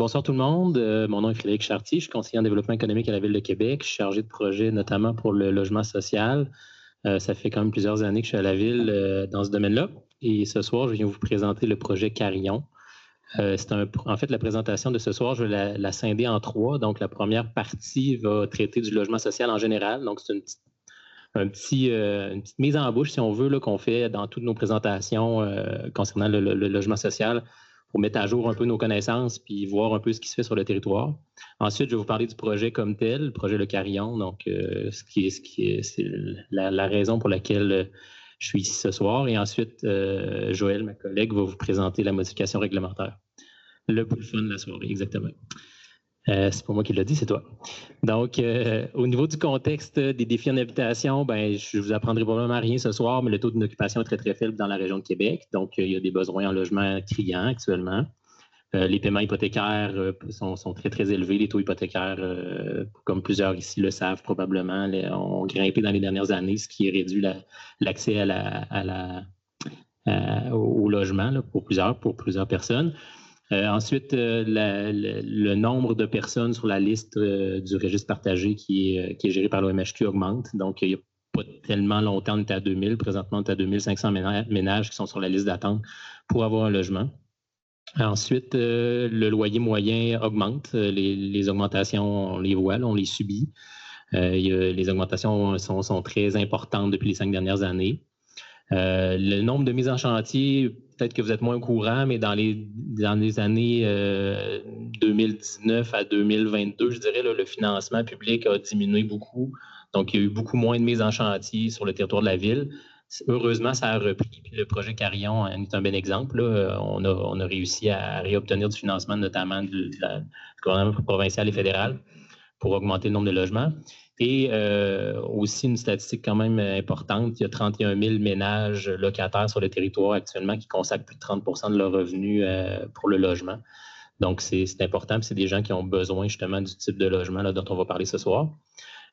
Bonsoir tout le monde. Mon nom est Frédéric Chartier. Je suis conseiller en développement économique à la Ville de Québec. Je suis chargé de projet notamment pour le logement social. Ça fait quand même plusieurs années que je suis à la Ville dans ce domaine-là. Et ce soir, je viens vous présenter le projet Carillon. En fait, la présentation de ce soir, je vais la scinder en trois. Donc, la première partie va traiter du logement social en général. Donc, c'est une petite mise en bouche, si on veut, là, qu'on fait dans toutes nos présentations concernant le logement social pour mettre à jour un peu nos connaissances puis voir un peu ce qui se fait sur le territoire. Ensuite, je vais vous parler du projet comme tel, le projet Le Carillon, donc c'est la raison pour laquelle je suis ici ce soir. Et ensuite, Joël, ma collègue, va vous présenter la modification réglementaire. Le plus fun de la soirée, exactement. C'est pas moi qui l'ai dit, c'est toi. Donc, au niveau du contexte des défis en habitation, je ne vous apprendrai probablement rien ce soir, mais le taux d'occupation est très, très faible dans la région de Québec. Donc, il y a des besoins en logement criants actuellement. Les paiements hypothécaires sont très, très élevés. Les taux hypothécaires, comme plusieurs ici le savent probablement, ont grimpé dans les dernières années, ce qui réduit l'accès au logement là, pour plusieurs personnes. Ensuite, le nombre de personnes sur la liste du registre partagé qui est géré par l'OMHQ augmente. Donc, il n'y a pas tellement longtemps, on était à 2000. Présentement, on est à 2500 ménages qui sont sur la liste d'attente pour avoir un logement. Ensuite, le loyer moyen augmente. Les augmentations, on les voit, là, on les subit. Les augmentations sont très importantes depuis les 5 dernières années. Le nombre de mises en chantier, peut-être que vous êtes moins au courant, mais dans les années 2019 à 2022, je dirais, là, le financement public a diminué beaucoup. Donc, il y a eu beaucoup moins de mises en chantier sur le territoire de la ville. Heureusement, ça a repris. Puis le projet Carillon est un bon exemple. Là. On a réussi à réobtenir du financement, notamment du gouvernement provincial et fédéral, pour augmenter le nombre de logements. Et aussi une statistique quand même importante, il y a 31 000 ménages locataires sur le territoire actuellement qui consacrent plus de 30 % de leurs revenus pour le logement. Donc, c'est important, puis c'est des gens qui ont besoin justement du type de logement là, dont on va parler ce soir.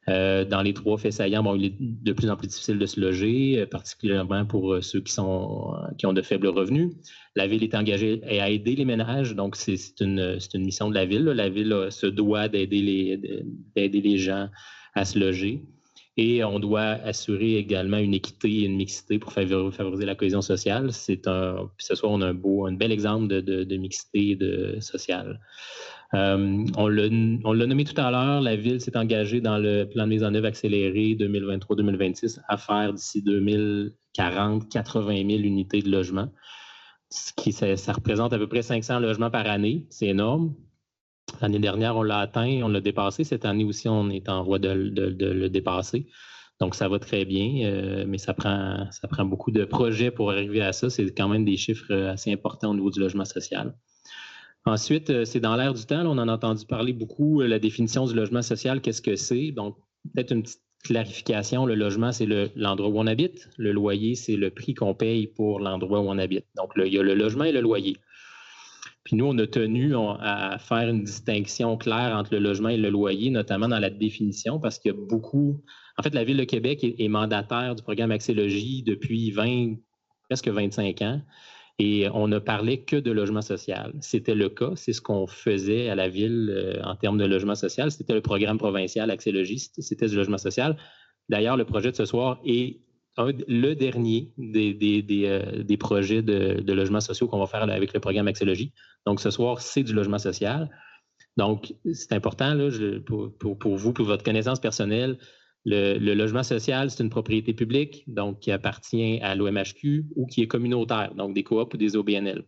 Dans les trois faits saillants, il est de plus en plus difficile de se loger, particulièrement pour ceux qui ont de faibles revenus. La Ville est engagée à aider les ménages, donc c'est une mission de la Ville. Là. La Ville se doit d'aider les gens à se loger. Et on doit assurer également une équité et une mixité pour favoriser la cohésion sociale. Ce soir, on a un bel exemple de mixité sociale. On l'a nommé tout à l'heure, la Ville s'est engagée dans le plan de mise en œuvre accéléré 2023-2026 à faire d'ici 2040 80 000 unités de logement. Ça représente à peu près 500 logements par année. C'est énorme. L'année dernière, on l'a atteint, on l'a dépassé. Cette année aussi, on est en voie de le dépasser. Donc, ça va très bien, mais ça prend beaucoup de projets pour arriver à ça. C'est quand même des chiffres assez importants au niveau du logement social. Ensuite, c'est dans l'air du temps. Là, on en a entendu parler beaucoup. La définition du logement social, qu'est-ce que c'est? Donc, peut-être une petite clarification. Le logement, c'est l'endroit où on habite. Le loyer, c'est le prix qu'on paye pour l'endroit où on habite. Donc, il y a le logement et le loyer. Puis nous, on a tenu à faire une distinction claire entre le logement et le loyer, notamment dans la définition, parce qu'il y a beaucoup... En fait, la Ville de Québec est mandataire du programme Accès-Logis depuis presque 25 ans. Et on ne parlait que de logement social. C'était le cas, c'est ce qu'on faisait à la Ville en termes de logement social. C'était le programme provincial Accès-Logis, c'était du logement social. D'ailleurs, le projet de ce soir est le dernier des projets de logements sociaux qu'on va faire avec le programme Accès-Logis. Donc, ce soir, c'est du logement social. Donc, c'est important là, pour vous, pour votre connaissance personnelle. Le logement social, c'est une propriété publique, donc qui appartient à l'OMHQ ou qui est communautaire, donc des coops ou des OBNL.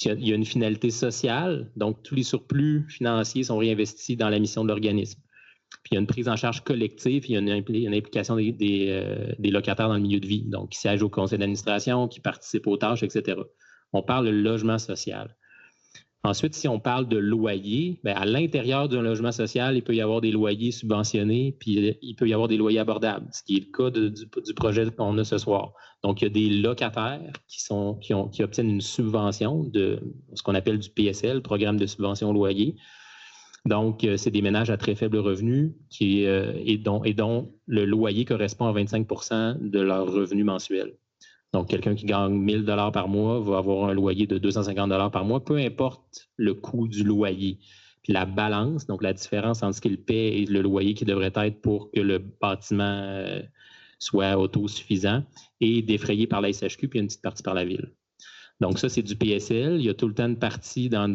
Il y a une finalité sociale, donc tous les surplus financiers sont réinvestis dans la mission de l'organisme. Puis il y a une prise en charge collective, il y a une implication des locataires dans le milieu de vie, donc qui siègent au conseil d'administration, qui participent aux tâches, etc. On parle de logement social. Ensuite, si on parle de loyer, à l'intérieur d'un logement social, il peut y avoir des loyers subventionnés, puis il peut y avoir des loyers abordables, ce qui est le cas du projet qu'on a ce soir. Donc, il y a des locataires qui obtiennent une subvention de ce qu'on appelle du PSL, Programme de subvention au loyer. Donc, c'est des ménages à très faible revenu et dont le loyer correspond à 25 % de leur revenu mensuel. Donc, quelqu'un qui gagne 1 000 $ par mois va avoir un loyer de 250 $ par mois, peu importe le coût du loyer. Puis la balance, donc la différence entre ce qu'il paie et le loyer qui devrait être pour que le bâtiment soit autosuffisant, est défrayé par la SHQ, puis une petite partie par la ville. Donc ça, c'est du PSL. Il y a tout le temps une partie dans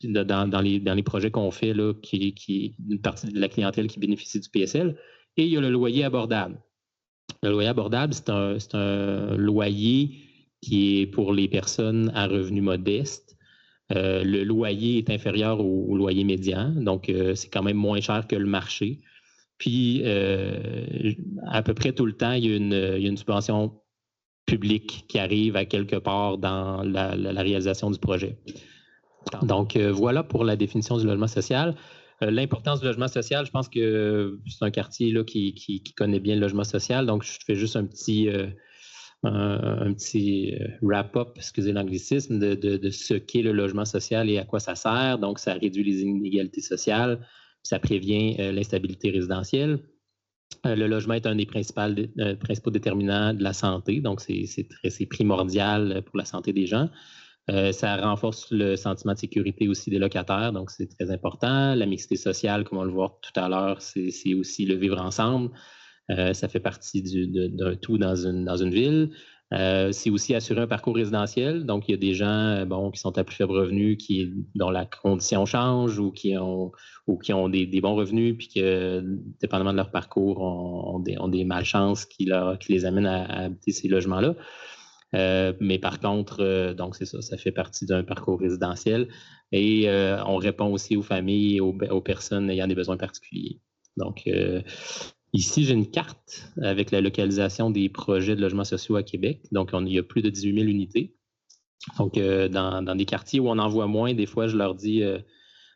les projets qu'on fait, là, qui une partie de la clientèle qui bénéficie du PSL. Et il y a le loyer abordable. Le loyer abordable, c'est un loyer qui est pour les personnes à revenus modestes. Le loyer est inférieur au loyer médian, donc c'est quand même moins cher que le marché. Puis, à peu près tout le temps, il y a une subvention publique qui arrive à quelque part dans la réalisation du projet. Donc, voilà pour la définition du logement social. L'importance du logement social, je pense que c'est un quartier là, qui connaît bien le logement social. Donc, je fais juste un petit wrap-up, excusez l'anglicisme, de ce qu'est le logement social et à quoi ça sert. Donc, ça réduit les inégalités sociales, ça prévient l'instabilité résidentielle. Le logement est un des principaux déterminants de la santé, donc c'est primordial pour la santé des gens. Ça renforce le sentiment de sécurité aussi des locataires, donc c'est très important. La mixité sociale, comme on le voit tout à l'heure, c'est aussi le vivre ensemble. Ça fait partie d'un tout dans une ville. C'est aussi assurer un parcours résidentiel. Donc, il y a des gens qui sont à plus faible revenu, dont la condition change ou qui ont des bons revenus, puis que, dépendamment de leur parcours, ont des malchances qui les amènent à habiter ces logements-là. Mais par contre, donc c'est ça, ça fait partie d'un parcours résidentiel. Et on répond aussi aux familles, aux personnes ayant des besoins particuliers. Donc, ici, j'ai une carte avec la localisation des projets de logements sociaux à Québec. Donc, il y a plus de 18 000 unités. Donc, dans des quartiers où on en voit moins, des fois, je leur dis,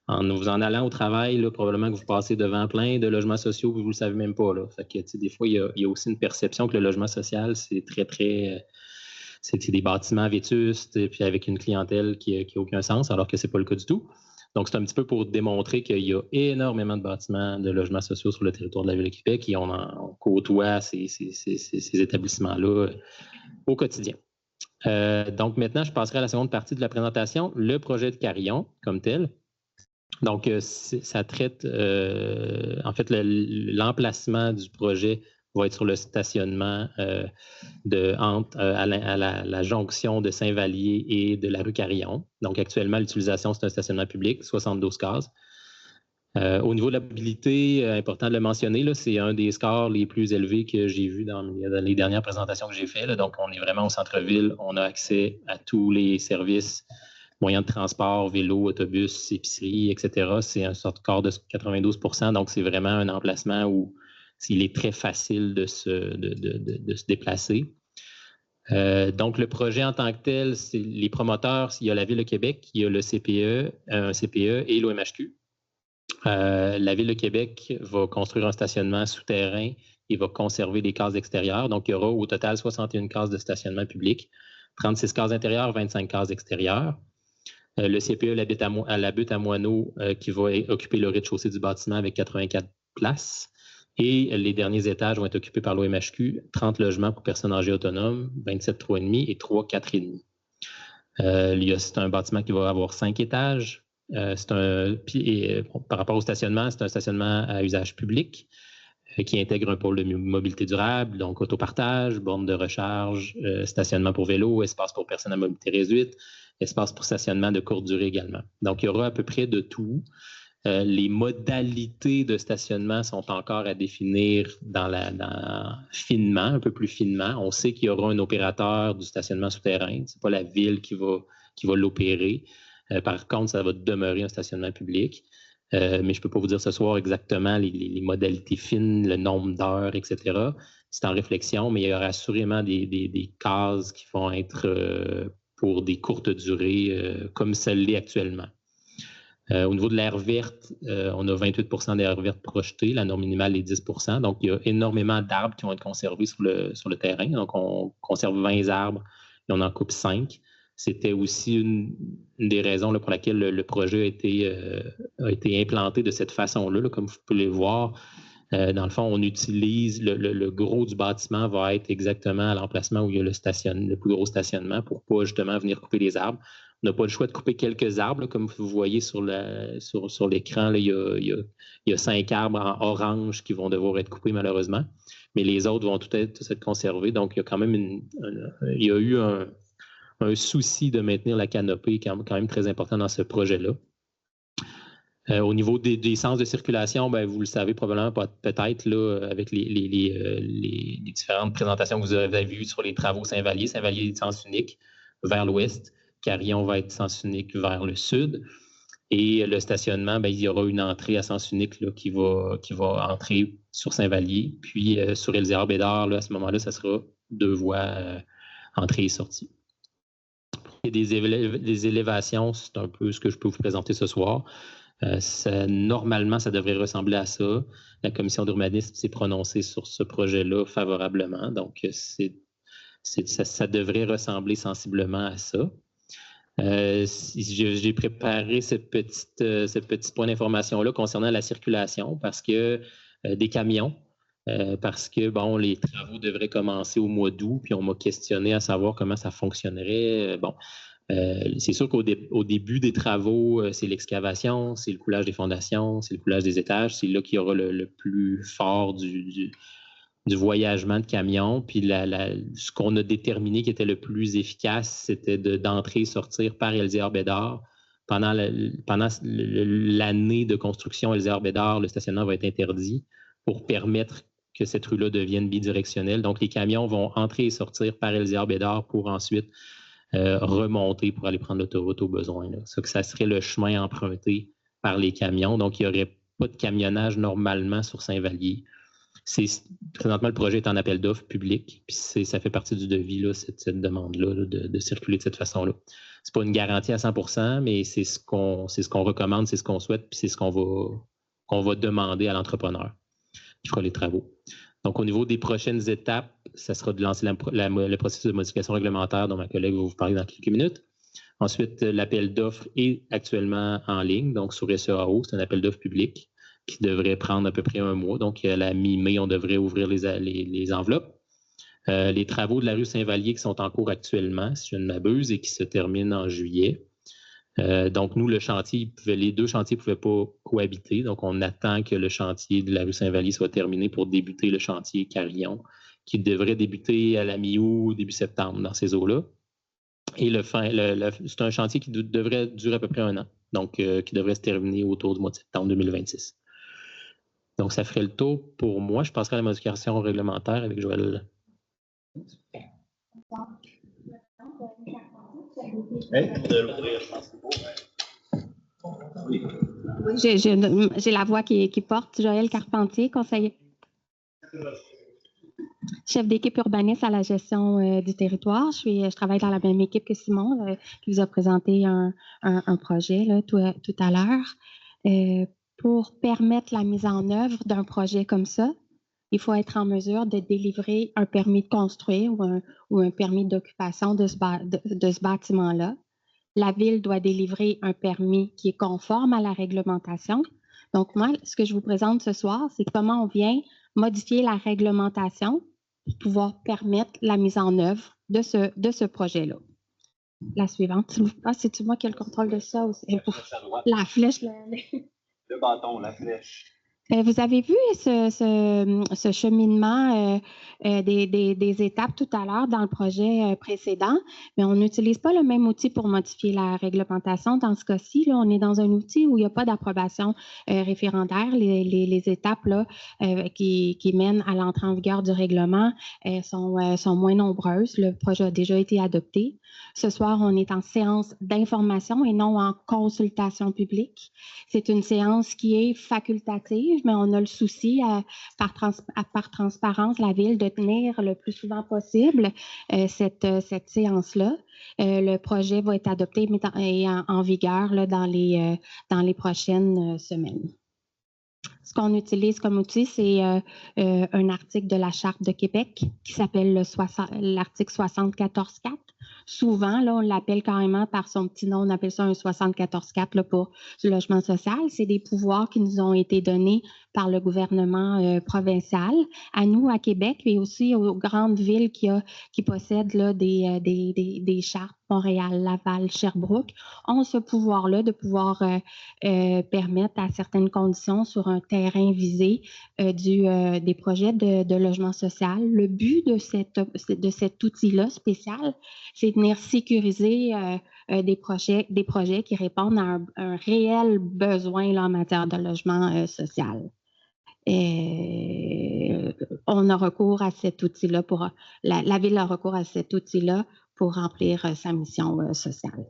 en vous en allant au travail, là, probablement que vous passez devant plein de logements sociaux, vous ne le savez même pas. Là. Fait que, des fois, il y a aussi une perception que le logement social, c'est très... c'est des bâtiments vétustes, puis avec une clientèle qui n'a aucun sens, alors que ce n'est pas le cas du tout. Donc, c'est un petit peu pour démontrer qu'il y a énormément de bâtiments de logements sociaux sur le territoire de la Ville de Québec et on côtoie ces établissements-là au quotidien. Donc, maintenant, je passerai à la seconde partie de la présentation, le projet de Carillon comme tel. Donc, ça traite, en fait, l'emplacement du projet va être sur le stationnement à la jonction de Saint-Vallier et de la rue Carillon. Donc, actuellement, l'utilisation, c'est un stationnement public, 72 cases. Au niveau de la mobilité, important de le mentionner, là, c'est un des scores les plus élevés que j'ai vus dans les dernières présentations que j'ai faites. Donc, on est vraiment au centre-ville. On a accès à tous les services, moyens de transport, vélo, autobus, épicerie, etc. C'est un score de 92 %. Donc, c'est vraiment un emplacement où il est très facile de se déplacer. Donc, le projet en tant que tel, c'est les promoteurs, il y a la Ville de Québec, il y a le CPE, un CPE et l'OMHQ. La Ville de Québec va construire un stationnement souterrain et va conserver des cases extérieures. Donc, il y aura au total 61 cases de stationnement public, 36 cases intérieures, 25 cases extérieures. Le CPE, la butte à Moineau, qui va occuper le rez-de-chaussée du bâtiment avec 84 places. Et les derniers étages vont être occupés par l'OMHQ, 30 logements pour personnes âgées autonomes, 27 3,5 et 3 4,5. C'est un bâtiment qui va avoir 5 étages. Par rapport au stationnement, c'est un stationnement à usage public qui intègre un pôle de mobilité durable, donc autopartage, borne de recharge, stationnement pour vélo, espace pour personnes à mobilité réduite, espace pour stationnement de courte durée également. Donc, il y aura à peu près de tout. Les modalités de stationnement sont encore à définir finement, un peu plus finement. On sait qu'il y aura un opérateur du stationnement souterrain. Ce n'est pas la ville qui va l'opérer. Par contre, ça va demeurer un stationnement public. Mais je ne peux pas vous dire ce soir exactement les modalités fines, le nombre d'heures, etc. C'est en réflexion, mais il y aura assurément des cases qui vont être pour des courtes durées, comme celle-là actuellement. Au niveau de l'aire verte, on a 28 % d'air verte projetée. La norme minimale est 10 %. Donc, il y a énormément d'arbres qui vont être conservés sur le terrain. Donc, on conserve 20 arbres et on en coupe 5. C'était aussi une des raisons là, pour laquelle le projet a été implanté de cette façon-là. Là, comme vous pouvez le voir, Dans le fond, on utilise le gros du bâtiment va être exactement à l'emplacement où il y a le plus gros stationnement pour ne pas justement venir couper les arbres. On n'a pas le choix de couper quelques arbres, là, comme vous voyez sur l'écran, il y a 5 arbres en orange qui vont devoir être coupés malheureusement, mais les autres vont tous être conservés. Donc, il y a quand même il y a eu un souci de maintenir la canopée quand même très important dans ce projet-là. Au niveau des sens de circulation, ben, vous le savez probablement peut-être là, avec les différentes présentations que vous avez vues sur les travaux Saint-Vallier. Saint-Vallier est sens unique vers l'ouest. Carillon va être sens unique vers le sud. Et le stationnement, ben, il y aura une entrée à sens unique là, qui va entrer sur Saint-Vallier. Puis sur Elzéar-Bédard, à ce moment-là, ça sera 2 voies entrée et sortie. Et des élévations, c'est un peu ce que je peux vous présenter ce soir. Normalement, ça devrait ressembler à ça. La commission d'urbanisme s'est prononcée sur ce projet-là favorablement. Donc, ça devrait ressembler sensiblement à ça. J'ai préparé ce petit point d'information-là concernant la circulation parce que des camions, parce que bon, les travaux devraient commencer au mois d'août, puis on m'a questionné à savoir comment ça fonctionnerait. C'est sûr qu'au début des travaux, c'est l'excavation, c'est le coulage des fondations, c'est le coulage des étages. C'est là qu'il y aura le plus fort du voyagement de camions. Puis ce qu'on a déterminé qui était le plus efficace, c'était d'entrer et sortir par Elzéar-Bédard. Pendant l'année de construction Elzéar-Bédard, le stationnement va être interdit pour permettre que cette rue-là devienne bidirectionnelle. Donc, les camions vont entrer et sortir par Elzéar-Bédard pour ensuite remonter pour aller prendre l'autoroute au besoin. Ça serait le chemin emprunté par les camions. Donc, il n'y aurait pas de camionnage normalement sur Saint-Vallier. Présentement, le projet est en appel d'offres public, puis ça fait partie du devis, là, cette demande-là de circuler de cette façon-là. Ce n'est pas une garantie à 100%, mais c'est ce qu'on recommande, c'est ce qu'on souhaite, puis c'est ce qu'on va demander à l'entrepreneur qui fera les travaux. Donc, au niveau des prochaines étapes, ça sera de lancer le processus de modification réglementaire dont ma collègue va vous parler dans quelques minutes. Ensuite, l'appel d'offres est actuellement en ligne, donc sur SEAO, c'est un appel d'offres public qui devrait prendre à peu près 1 mois. Donc, à la mi-mai, on devrait ouvrir les enveloppes. Les travaux de la rue Saint-Vallier qui sont en cours actuellement, si je ne m'abuse, et qui se terminent en juillet. Donc, nous, les 2 chantiers ne pouvaient pas cohabiter. Donc, on attend que le chantier de la rue Saint-Vallier soit terminé pour débuter le chantier Carillon, qui devrait débuter à la mi-août, début septembre, dans ces eaux-là. Et c'est un chantier qui devrait durer à peu près 1 an, donc qui devrait se terminer autour du mois de septembre 2026. Donc, ça ferait le tour pour moi. Je passerai à la modification réglementaire avec Joël. J'ai la voix qui porte. Joël Carpentier, conseiller. Chef d'équipe urbaniste à la gestion du territoire. Je travaille dans la même équipe que Simon, qui vous a présenté un projet là, tout à l'heure. Pour permettre la mise en œuvre d'un projet comme ça, il faut être en mesure de délivrer un permis de construire ou un permis d'occupation de ce bâtiment-là. La Ville doit délivrer un permis qui est conforme à la réglementation. Donc, moi, ce que je vous présente ce soir, c'est comment on vient modifier la réglementation pour pouvoir permettre la mise en œuvre de ce projet-là. La suivante. Ah, c'est-tu moi qui ai le contrôle de ça aussi? La flèche. Le bâton, la flèche. Vous avez vu ce cheminement des étapes tout à l'heure dans le projet précédent, mais on n'utilise pas le même outil pour modifier la réglementation. Dans ce cas-ci, là, on est dans un outil où il n'y a pas d'approbation référendaire. Les étapes là, qui mènent à l'entrée en vigueur du règlement sont moins nombreuses. Le projet a déjà été adopté. Ce soir, on est en séance d'information et non en consultation publique. C'est une séance qui est facultative, mais on a le souci, par transparence, la Ville, de tenir le plus souvent possible cette séance-là. Le projet va être adopté et en vigueur là, dans les prochaines semaines. Ce qu'on utilise comme outil, c'est un article de la Charte de Québec qui s'appelle l'article 74.4 Souvent, là, on l'appelle carrément par son petit nom, on appelle ça un 74-4 là, pour du logement social. C'est des pouvoirs qui nous ont été donnés par le gouvernement provincial, à nous, à Québec, et aussi aux grandes villes qui possèdent là, des chartes, Montréal, Laval, Sherbrooke, ont ce pouvoir-là de pouvoir permettre à certaines conditions sur un terrain visé des projets de logement social. Le but de cet outil-là spécial, c'est de venir sécuriser des projets qui répondent à un réel besoin là, en matière de logement social. On a recours à cet outil-là la Ville a recours à cet outil-là pour remplir sa mission sociale.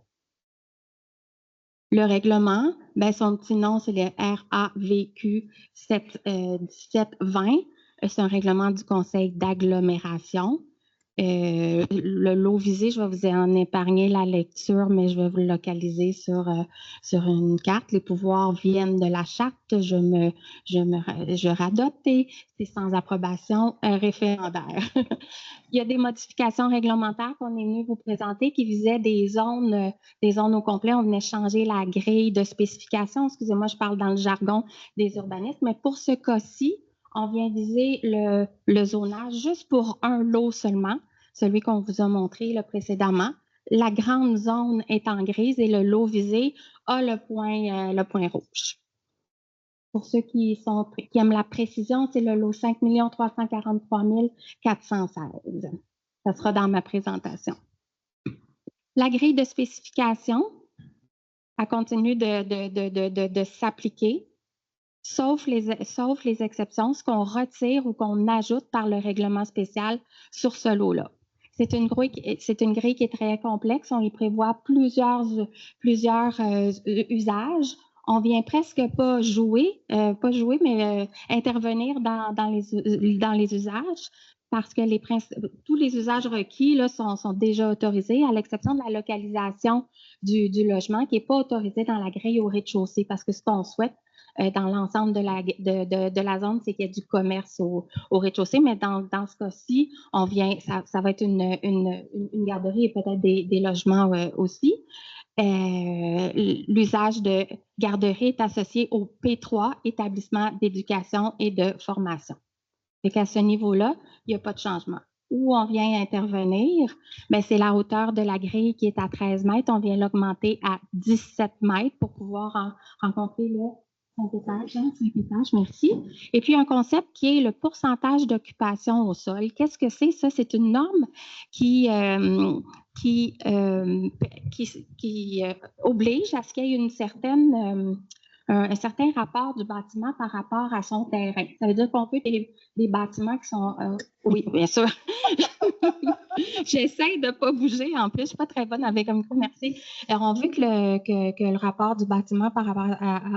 Le règlement, ben, son petit nom, c'est le RAVQ 1720. C'est un règlement du Conseil d'agglomération. Le lot visé, je vais vous en épargner la lecture, mais je vais vous le localiser sur une carte. Les pouvoirs viennent de la charte. Je radote et c'est sans approbation référendaire. Il y a des modifications réglementaires qu'on est venu vous présenter qui visaient des zones au complet. On venait changer la grille de spécification. Excusez-moi, je parle dans le jargon des urbanistes, mais pour ce cas-ci, on vient viser le zonage juste pour un lot seulement, celui qu'on vous a montré là, précédemment. La grande zone est en grise et le lot visé a le point rouge. Pour ceux qui aiment la précision, c'est le lot 5 343 416. Ça sera dans ma présentation. La grille de spécification, elle continue de s'appliquer. Sauf les exceptions, ce qu'on retire ou qu'on ajoute par le règlement spécial sur ce lot-là. C'est une grille qui est très complexe. On y prévoit plusieurs usages. On vient presque pas jouer, mais intervenir dans les usages parce que tous les usages requis là, sont déjà autorisés, à l'exception de la localisation du logement qui n'est pas autorisée dans la grille au rez-de-chaussée, parce que ce qu'on souhaite, dans l'ensemble de la zone, c'est qu'il y ait du commerce au rez-de-chaussée, mais dans ce cas-ci, ça va être une garderie et peut-être des logements aussi. L'usage de garderie est associé au P3, établissement d'éducation et de formation. Et qu'à ce niveau-là, il n'y a pas de changement. Où on vient intervenir, ben c'est la hauteur de la grille qui est à 13 mètres. On vient l'augmenter à 17 mètres pour pouvoir rencontrer le 5 étages, merci. Et puis, un concept qui est le pourcentage d'occupation au sol. Qu'est-ce que c'est? Ça, c'est une norme qui oblige à ce qu'il y ait un certain rapport du bâtiment par rapport à son terrain. Ça veut dire qu'on peut des bâtiments qui sont... oui, bien sûr. J'essaie de ne pas bouger. En plus, je ne suis pas très bonne avec un micro, merci. Alors, on veut que le rapport du bâtiment par rapport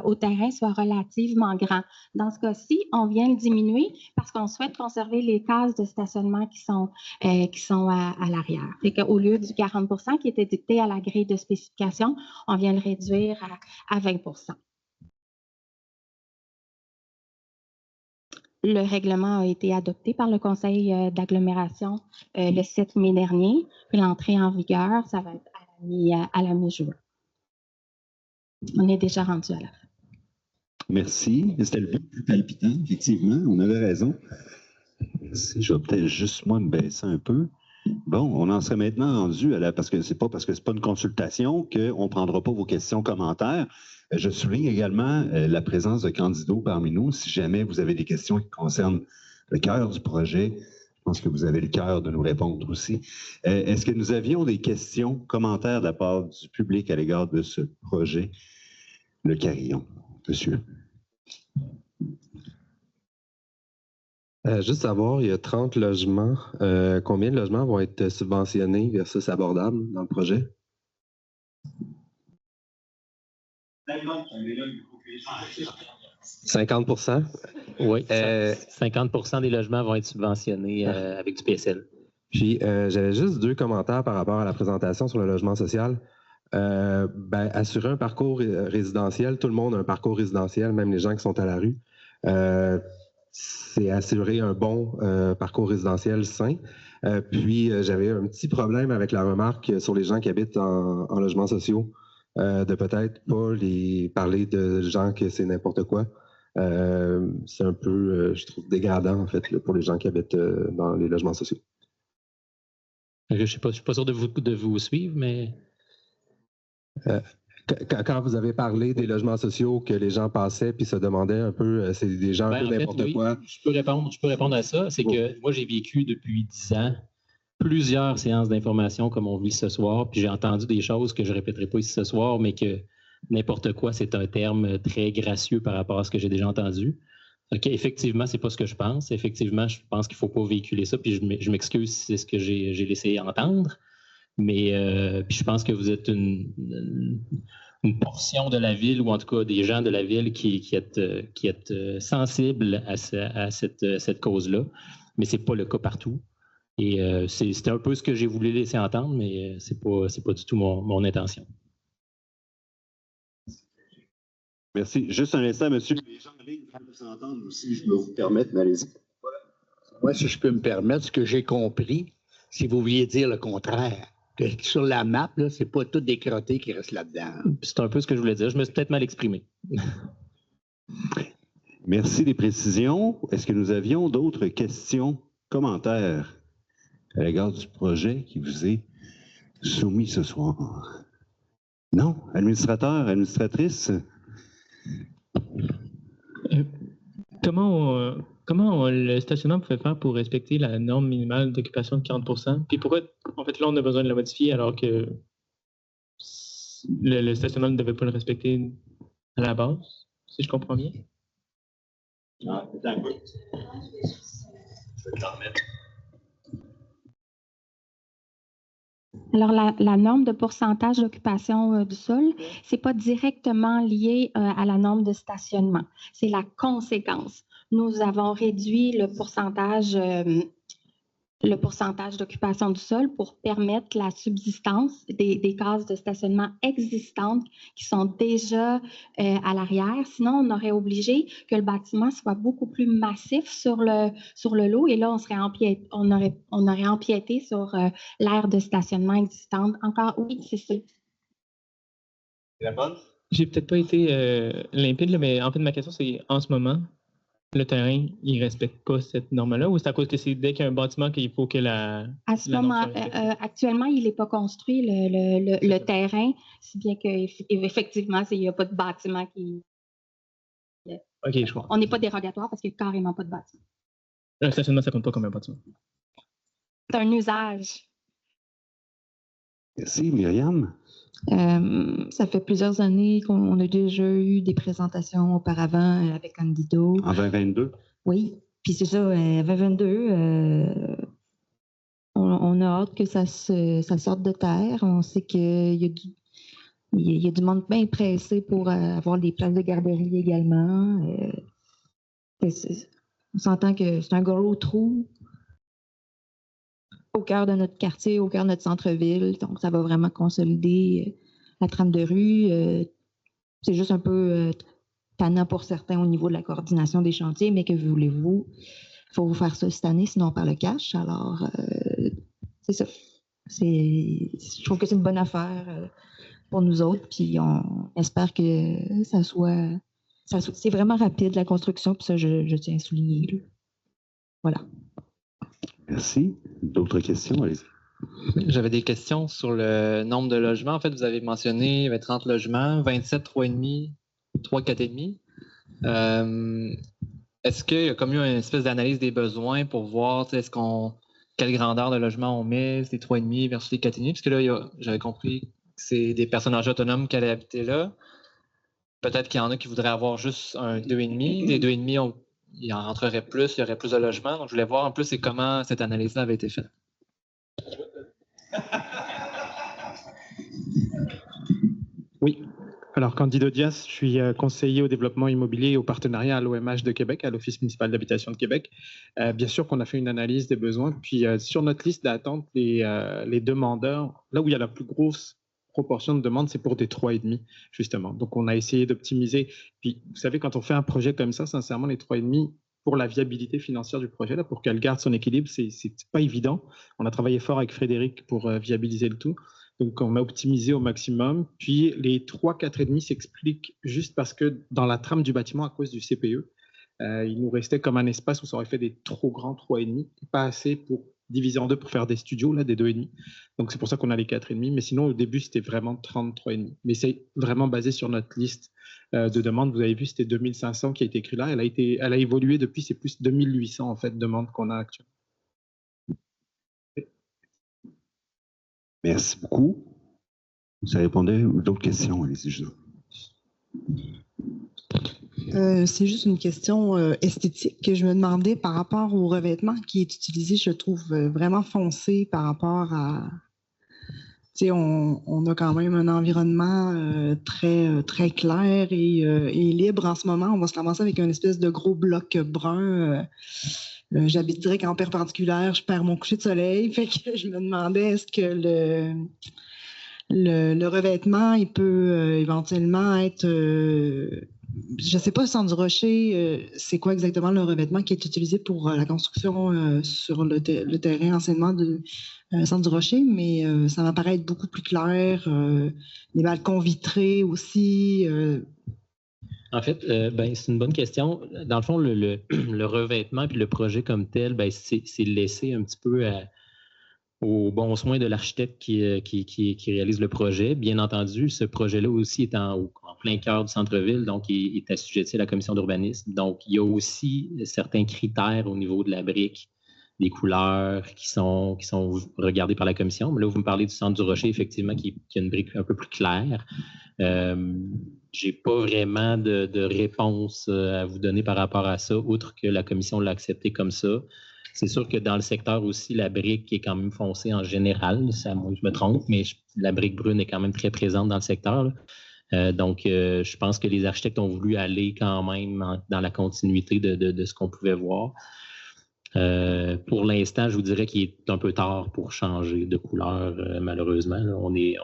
au terrain soit relativement grand. Dans ce cas-ci, on vient le diminuer parce qu'on souhaite conserver les cases de stationnement qui sont à l'arrière. C'est qu'au lieu du 40 % qui était dicté à la grille de spécification, on vient le réduire à 20 %. Le règlement a été adopté par le Conseil d'agglomération le 7 mai dernier. Puis l'entrée en vigueur, ça va être à la mi-juin. On est déjà rendu à la fin. Merci. C'était le but plus palpitant, effectivement. On avait raison. Je vais peut-être juste, moi, me baisser un peu. Bon, on en serait maintenant rendu parce que c'est pas une consultation qu'on ne prendra pas vos questions, commentaires. Je souligne également la présence de candidats parmi nous. Si jamais vous avez des questions qui concernent le cœur du projet, je pense que vous avez le cœur de nous répondre aussi. Est-ce que nous avions des questions, commentaires de la part du public à l'égard de ce projet, le Carillon? Monsieur. Juste savoir, il y a 30 logements. Combien de logements vont être subventionnés versus abordables dans le projet? 50 %? Oui, 50 % des logements vont être subventionnés avec du PSL. Puis, j'avais juste 2 commentaires par rapport à la présentation sur le logement social. Assurer un parcours résidentiel, tout le monde a un parcours résidentiel, même les gens qui sont à la rue. C'est assurer un bon parcours résidentiel sain. Puis, j'avais un petit problème avec la remarque sur les gens qui habitent en logements sociaux, de peut-être pas les parler de gens que c'est n'importe quoi. C'est un peu, je trouve, dégradant, en fait, là, pour les gens qui habitent dans les logements sociaux. Je ne suis pas sûr de vous suivre, mais... Quand vous avez parlé des logements sociaux, que les gens passaient puis se demandaient un peu, c'est des gens un peu n'importe quoi. Je peux répondre à ça. C'est que moi, j'ai vécu depuis 10 ans plusieurs séances d'information comme on vit ce soir, puis j'ai entendu des choses que je ne répéterai pas ici ce soir, mais que n'importe quoi, c'est un terme très gracieux par rapport à ce que j'ai déjà entendu. Donc, effectivement, c'est pas ce que je pense. Effectivement, je pense qu'il ne faut pas véhiculer ça, puis je m'excuse si c'est ce que j'ai laissé entendre. Mais puis je pense que vous êtes une portion de la ville, ou en tout cas des gens de la ville qui êtes sensibles à cette cause-là. Mais ce n'est pas le cas partout. Et c'était un peu ce que j'ai voulu laisser entendre, mais ce n'est pas du tout mon intention. Merci. Juste un instant, monsieur. Les gens en ligne veulent s'entendre aussi, je peux vous permettre, mais allez-y. Moi, si je peux me permettre, ce que j'ai compris, si vous vouliez dire le contraire, que sur la map, ce n'est pas tout des crottés qui restent là-dedans. C'est un peu ce que je voulais dire. Je me suis peut-être mal exprimé. Merci des précisions. Est-ce que nous avions d'autres questions, commentaires à l'égard du projet qui vous est soumis ce soir? Non? Administrateur, administratrice? Comment le stationnement pouvait faire pour respecter la norme minimale d'occupation de 40%? Puis pourquoi, en fait, là, on a besoin de la modifier alors que le stationnement ne devait pas le respecter à la base, si je comprends bien? Ah, attends un peu. Je vais t'en remettre. Alors, la norme de pourcentage d'occupation du sol, ce n'est pas directement lié à la norme de stationnement. C'est la conséquence. Nous avons réduit le pourcentage d'occupation du sol pour permettre la subsistance des cases de stationnement existantes qui sont déjà à l'arrière. Sinon, on aurait obligé que le bâtiment soit beaucoup plus massif sur le lot et là, on aurait empiété sur l'aire de stationnement existante. Encore, oui, c'est ça. C'est la bonne? J'ai peut-être pas été limpide, là, mais en fait, ma question, c'est en ce moment, le terrain, il ne respecte pas cette norme-là, ou c'est à cause que c'est dès qu'il y a un bâtiment qu'il faut que la... À ce moment, actuellement, il n'est pas construit, le terrain, si bien qu'effectivement, il n'y a pas de bâtiment qui... OK, je crois. On n'est pas dérogatoire parce qu'il n'y a carrément pas de bâtiment. Le stationnement, ça ne compte pas comme un bâtiment. C'est un usage. Merci, Myriam. Ça fait plusieurs années qu'on a déjà eu des présentations auparavant avec Candido. En 2022? Oui, puis c'est ça, 2022, on a hâte que ça sorte de terre. On sait qu'il y a du monde bien pressé pour avoir des places de garderie également. On s'entend que c'est un gros trou au cœur de notre quartier, au cœur de notre centre-ville. Donc, ça va vraiment consolider la trame de rue. C'est juste un peu tannant pour certains au niveau de la coordination des chantiers, mais que voulez-vous? Il faut vous faire ça cette année, sinon on perd le cash. Alors, c'est ça. Je trouve que c'est une bonne affaire pour nous autres, puis on espère que ça soit... C'est vraiment rapide, la construction, puis ça, je tiens à souligner. Là. Voilà. Merci. D'autres questions? Allez-y. J'avais des questions sur le nombre de logements. En fait, vous avez mentionné il y avait 30 logements, 27, 3,5, 3, 4,5. Est-ce qu'il y a comme eu une espèce d'analyse des besoins pour voir quelle grandeur de logement on met, les 3,5 versus les 4,5? Parce que là, j'avais compris que c'est des personnes âgées autonomes qui allaient habiter là. Peut-être qu'il y en a qui voudraient avoir juste un 2,5. Les 2,5, il en rentrerait plus, il y aurait plus de logements. Donc, je voulais voir un peu comment cette analyse-là avait été faite. Oui. Alors, Candido Dias, je suis conseiller au développement immobilier et au partenariat à l'OMH de Québec, à l'Office municipal d'habitation de Québec. Bien sûr qu'on a fait une analyse des besoins. Puis, sur notre liste d'attente, les demandeurs, là où il y a la plus grosse proportion de demandes, c'est pour des 3,5, justement. Donc, on a essayé d'optimiser. Puis, vous savez, quand on fait un projet comme ça, sincèrement, les 3,5, pour la viabilité financière du projet, là, pour qu'elle garde son équilibre. C'est pas évident. On a travaillé fort avec Frédéric pour viabiliser le tout. Donc, on a optimisé au maximum. Puis, les 3, 4,5 s'expliquent juste parce que dans la trame du bâtiment, à cause du CPE, il nous restait comme un espace où ça aurait fait des trop grands 3,5, pas assez pour diviser en deux pour faire des studios, là, des 2,5. Donc, c'est pour ça qu'on a les 4,5. Mais sinon, au début, c'était vraiment 33,5. Mais c'est vraiment basé sur notre liste de demandes. Vous avez vu, c'était 2500 qui a été écrit là. Elle a évolué depuis, c'est plus 2800 en fait, demandes qu'on a actuellement. Merci beaucoup. Ça répondait aux d'autres questions, allez-y, Jules. C'est juste une question esthétique que je me demandais par rapport au revêtement qui est utilisé. Je le trouve vraiment foncé par rapport à... On a quand même un environnement très clair et libre en ce moment. On va se ramasser avec une espèce de gros bloc brun. J'habite direct en perpendiculaire, je perds mon coucher de soleil. Fait que je me demandais, est-ce que le revêtement, il peut éventuellement être... je ne sais pas, Centre du Rocher, c'est quoi exactement le revêtement qui est utilisé pour la construction sur le terrain anciennement de Centre du Rocher, mais ça m'apparaît être beaucoup plus clair. Les balcons vitrés aussi. En fait, c'est une bonne question. Dans le fond, le revêtement puis le projet comme tel, c'est laissé un petit peu aux bons soins de l'architecte qui réalise le projet. Bien entendu, ce projet-là aussi est en plein cœur du centre-ville, donc il est assujetti à la commission d'urbanisme. Donc, il y a aussi certains critères au niveau de la brique, des couleurs qui sont regardées par la commission. Mais là, vous me parlez du Centre du Rocher, effectivement, qui a une brique un peu plus claire. J'ai pas vraiment de réponse à vous donner par rapport à ça, outre que la commission l'a accepté comme ça. C'est sûr que dans le secteur aussi, la brique est quand même foncée en général. À moins que je me trompe, mais la brique brune est quand même très présente dans le secteur. Donc, je pense que les architectes ont voulu aller quand même dans la continuité de ce qu'on pouvait voir. Pour l'instant, je vous dirais qu'il est un peu tard pour changer de couleur, malheureusement. Là, on est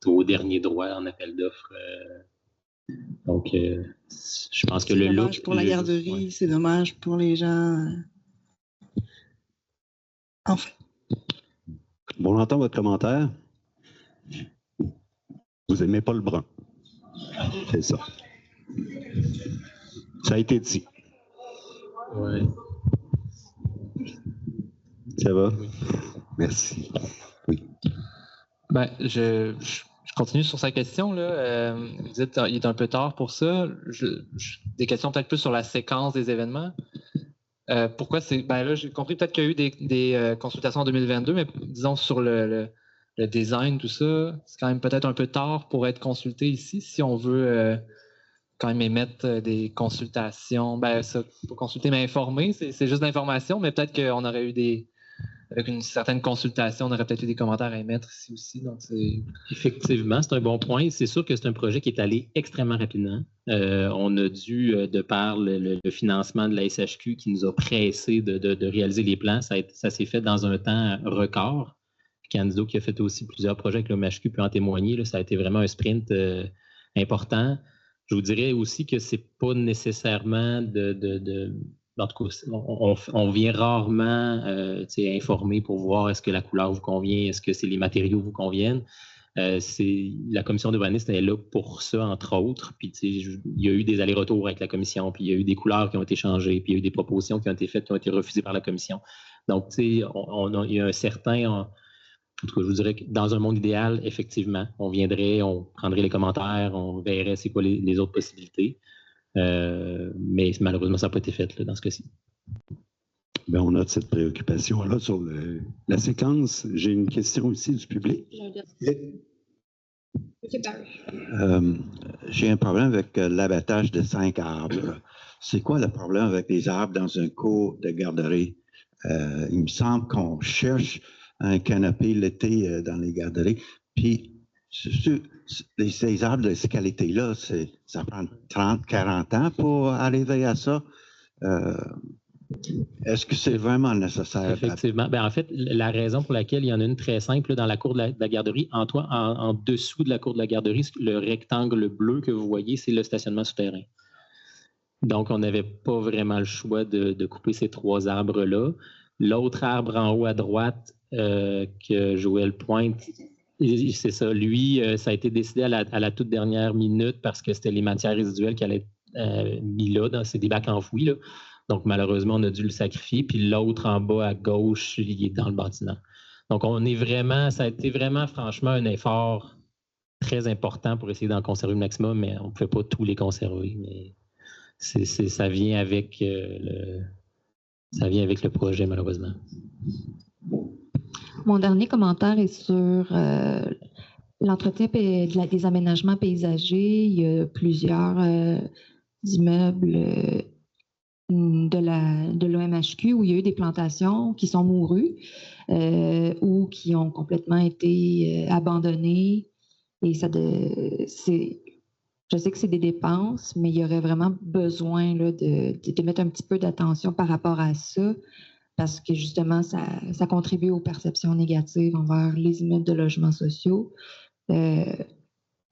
au dernier droit en appel d'offres. Donc, je pense que le look... C'est dommage pour la garderie, ouais. C'est dommage pour les gens... Enfin. Bon, on entend votre commentaire. Vous n'aimez pas le brun. C'est ça. Ça a été dit. Oui. Ça va? Oui. Merci. Oui. Je continue sur sa question. Là. Vous dites qu'il est un peu tard pour ça. Des questions peut-être plus sur la séquence des événements. Pourquoi c'est... là, j'ai compris peut-être qu'il y a eu des consultations en 2022, mais disons sur le design, tout ça, c'est quand même peut-être un peu tard pour être consulté ici. Si on veut quand même émettre des consultations, ça, pas consulter, mais informer, c'est juste l'information, mais peut-être qu'on aurait eu avec une certaine consultation, on aurait peut-être eu des commentaires à émettre ici aussi. Donc Effectivement, c'est un bon point. C'est sûr que c'est un projet qui est allé extrêmement rapidement. On a dû, de par le financement de la SHQ qui nous a pressé de réaliser les plans, ça s'est fait dans un temps record. Candido, qui a fait aussi plusieurs projets avec l'OMHQ, peut en témoigner. Là, ça a été vraiment un sprint important. Je vous dirais aussi que c'est pas nécessairement en tout cas, on vient rarement informer pour voir est-ce que la couleur vous convient, est-ce que les matériaux vous conviennent. La commission d'urbanisme est là pour ça, entre autres. Puis, il y a eu des allers-retours avec la commission, puis il y a eu des couleurs qui ont été changées, puis il y a eu des propositions qui ont été faites, qui ont été refusées par la commission. Donc, il y a un certain... En tout cas, je vous dirais que dans un monde idéal, effectivement, on viendrait, on prendrait les commentaires, on verrait c'est quoi les autres possibilités. Mais malheureusement, ça n'a pas été fait là, dans ce cas-ci. Bien, on note cette préoccupation-là sur la séquence. J'ai une question aussi du public. J'ai un problème avec l'abattage de 5 arbres. C'est quoi le problème avec les arbres dans un cours de garderie? Il me semble qu'on cherche un canopé l'été dans les garderies. Puis, ces arbres de cette qualité-là, ça prend 30, 40 ans pour arriver à ça. Est-ce que c'est vraiment nécessaire? Effectivement. En fait, la raison pour laquelle il y en a une très simple là, dans la cour de la garderie, en dessous de la cour de la garderie, le rectangle bleu que vous voyez, c'est le stationnement souterrain. Donc, on n'avait pas vraiment le choix de couper ces 3 arbres-là. L'autre arbre en haut à droite que Joël pointe, c'est ça. Lui, ça a été décidé à la toute dernière minute parce que c'était les matières résiduelles qui allaient être mis là, c'est des bacs enfouis, là. Donc, malheureusement, on a dû le sacrifier. Puis l'autre en bas à gauche, il est dans le bâtiment. Donc, ça a été vraiment, franchement, un effort très important pour essayer d'en conserver le maximum, mais on ne pouvait pas tous les conserver. Mais ça vient avec le projet, malheureusement. Mon dernier commentaire est sur l'entretien des aménagements paysagers. Il y a plusieurs immeubles de l'OMHQ où il y a eu des plantations qui sont mourues ou qui ont complètement été abandonnées. Et je sais que c'est des dépenses, mais il y aurait vraiment besoin là, de mettre un petit peu d'attention par rapport à ça, parce que justement, ça contribue aux perceptions négatives envers les immeubles de logements sociaux.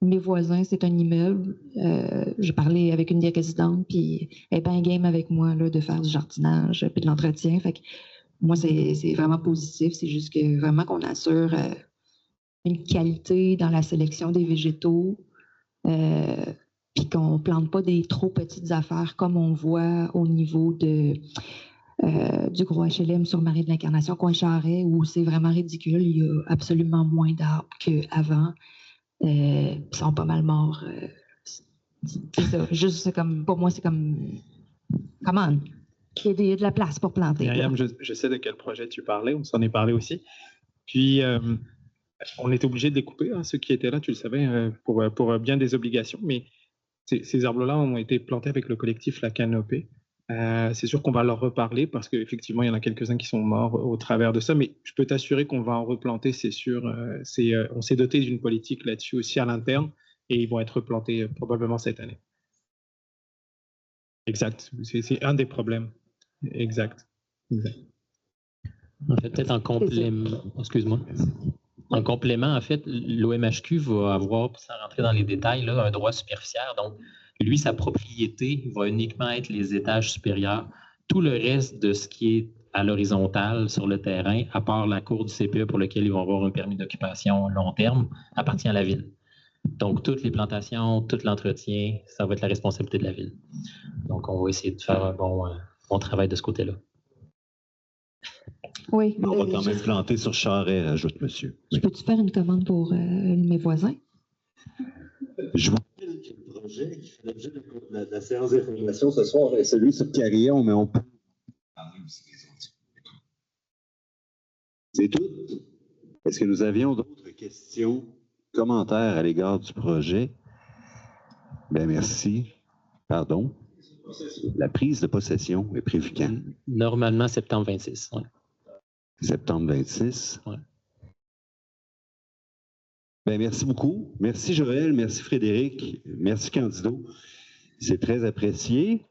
Mes voisins, c'est un immeuble. J'ai parlé avec une des résidentes, puis elle est bien game avec moi là, de faire du jardinage puis de l'entretien. Fait que moi, c'est vraiment positif. C'est juste que vraiment qu'on assure une qualité dans la sélection des végétaux, puis qu'on ne plante pas des trop petites affaires comme on voit au niveau du gros HLM sur Marie de l'Incarnation, coin Charret, où c'est vraiment ridicule. Il y a absolument moins d'arbres qu'avant. Ils sont pas mal morts. C'est ça. Juste comme, pour moi, c'est comme, come on, il y a de la place pour planter. Myriam, je sais de quel projet tu parlais, on s'en est parlé aussi. Puis, on était obligé de les couper, hein, ceux qui étaient là, tu le savais, pour bien des obligations, mais ces arbres-là ont été plantés avec le collectif La Canopée. C'est sûr qu'on va leur reparler parce qu'effectivement, il y en a quelques-uns qui sont morts au travers de ça, mais je peux t'assurer qu'on va en replanter, c'est sûr. On s'est doté d'une politique là-dessus aussi à l'interne et ils vont être replantés probablement cette année. Exact, c'est un des problèmes. Exact. En fait, peut-être en complément, excuse-moi. En complément, en fait, l'OMHQ va avoir, sans rentrer dans les détails, là, un droit superficiaire. Donc, lui, sa propriété va uniquement être les étages supérieurs. Tout le reste de ce qui est à l'horizontale sur le terrain, à part la cour du CPE pour lequel ils vont avoir un permis d'occupation long terme, appartient à la ville. Donc, toutes les plantations, tout l'entretien, ça va être la responsabilité de la ville. Donc, on va essayer de faire un bon travail de ce côté-là. Oui. On va quand même planter sur Charret, ajoute monsieur. Je peux-tu faire une commande pour mes voisins? Je vous rappelle que le projet qui fait l'objet de la séance d'information ce soir est celui sur Carillon, mais on peut parler aussi des autres. C'est tout. Est-ce que nous avions d'autres questions, commentaires à l'égard du projet? Bien, merci. Pardon. La prise de possession est prévue quand? Normalement, septembre 26. Ouais. Septembre 26. Ouais. Bien, merci beaucoup. Merci Joël, merci Frédéric, merci Candido. C'est très apprécié.